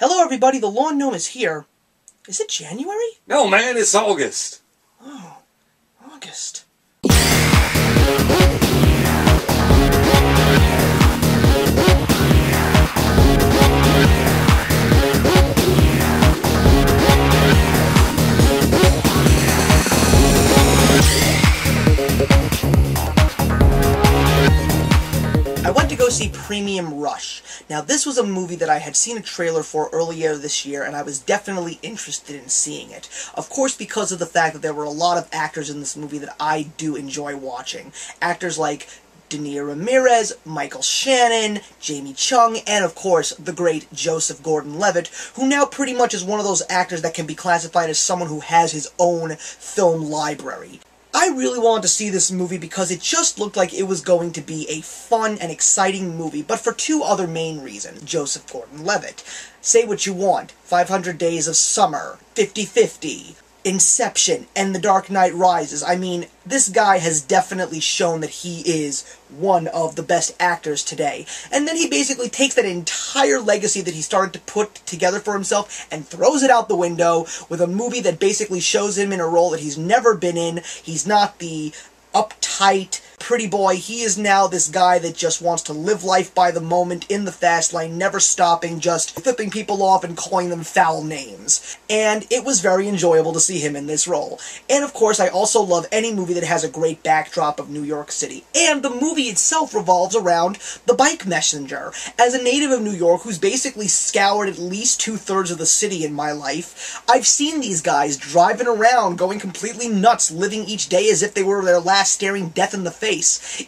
Hello everybody, the Lawn Gnome is here. Is it January? No, man, it's August. Oh, August. I went to go see Premium Rush. Now, this was a movie that I had seen a trailer for earlier this year, and I was definitely interested in seeing it. Of course, because of the fact that there were a lot of actors in this movie that I do enjoy watching. Actors like Dania Ramirez, Michael Shannon, Jamie Chung, and of course, the great Joseph Gordon-Levitt, who now pretty much is one of those actors that can be classified as someone who has his own film library. I really wanted to see this movie because it just looked like it was going to be a fun and exciting movie, but for two other main reasons. Joseph Gordon-Levitt. Say what you want. 500 Days of Summer, 50-50, Inception, and The Dark Knight Rises. I mean, this guy has definitely shown that he is one of the best actors today. And then he basically takes that entire legacy that he started to put together for himself and throws it out the window with a movie that basically shows him in a role that he's never been in. He's not the uptight, pretty boy. He is now this guy that just wants to live life by the moment in the fast lane, never stopping, just flipping people off and calling them foul names. And it was very enjoyable to see him in this role. And of course, I also love any movie that has a great backdrop of New York City. And the movie itself revolves around the bike messenger. As a native of New York who's basically scoured at least 2/3 of the city in my life, I've seen these guys driving around, going completely nuts, living each day as if they were their last, staring death in the face.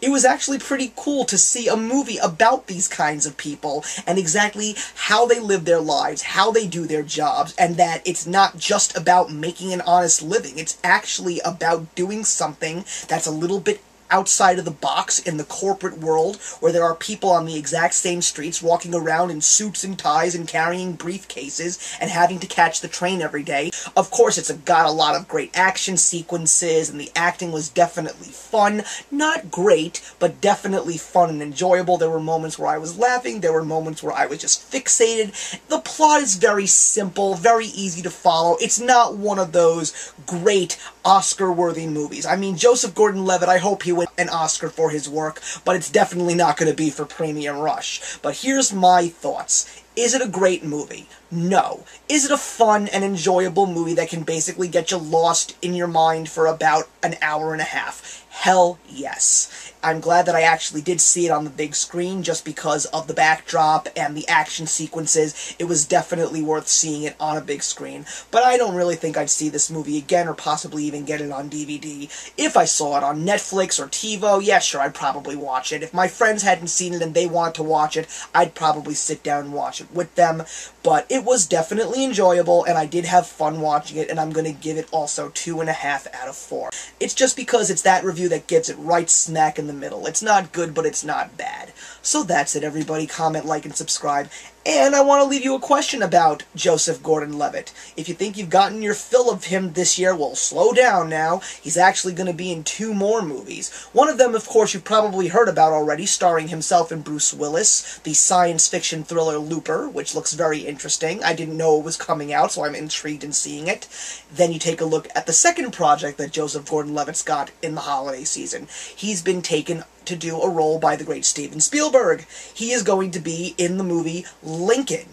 It was actually pretty cool to see a movie about these kinds of people and exactly how they live their lives, how they do their jobs, and that it's not just about making an honest living. It's actually about doing something that's a little bit outside of the box in the corporate world, where there are people on the exact same streets walking around in suits and ties and carrying briefcases and having to catch the train every day. Of course, it's got a lot of great action sequences, and the acting was definitely fun. Not great, but definitely fun and enjoyable. There were moments where I was laughing, there were moments where I was just fixated. The plot is very simple, very easy to follow. It's not one of those great Oscar-worthy movies. I mean, Joseph Gordon-Levitt, I hope he wins an Oscar for his work, but it's definitely not going to be for Premium Rush. But here's my thoughts. Is it a great movie? No. Is it a fun and enjoyable movie that can basically get you lost in your mind for about an hour and a half? Hell yes. I'm glad that I actually did see it on the big screen just because of the backdrop and the action sequences. It was definitely worth seeing it on a big screen, but I don't really think I'd see this movie again or possibly even get it on DVD. If I saw it on Netflix or TiVo, yeah, sure, I'd probably watch it. If my friends hadn't seen it and they wanted to watch it, I'd probably sit down and watch it with them, but it was definitely enjoyable, and I did have fun watching it, and I'm going to give it also 2.5 out of 4. It's just because it's that review that gives it right smack in the middle. It's not good, but it's not bad. So that's it, everybody. Comment, like, and subscribe. And I want to leave you a question about Joseph Gordon-Levitt. If you think you've gotten your fill of him this year, well, slow down now. He's actually going to be in 2 more movies. One of them, of course, you've probably heard about already, starring himself and Bruce Willis, the science fiction thriller Looper, which looks very interesting. I didn't know it was coming out, so I'm intrigued in seeing it. Then you take a look at the second project that Joseph Gordon-Levitt's got in the holiday season. He's been taken to do a role by the great Steven Spielberg. He is going to be in the movie Lincoln,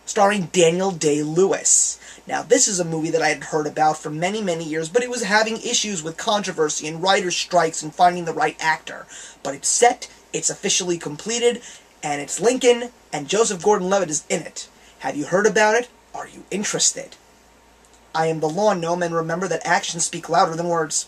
starring Daniel Day-Lewis. Now, this is a movie that I had heard about for many, many years, but it was having issues with controversy and writer's strikes and finding the right actor. But it's set, it's officially completed, and it's Lincoln, and Joseph Gordon-Levitt is in it. Have you heard about it? Are you interested? I am the Lawn Gnome, and remember that actions speak louder than words.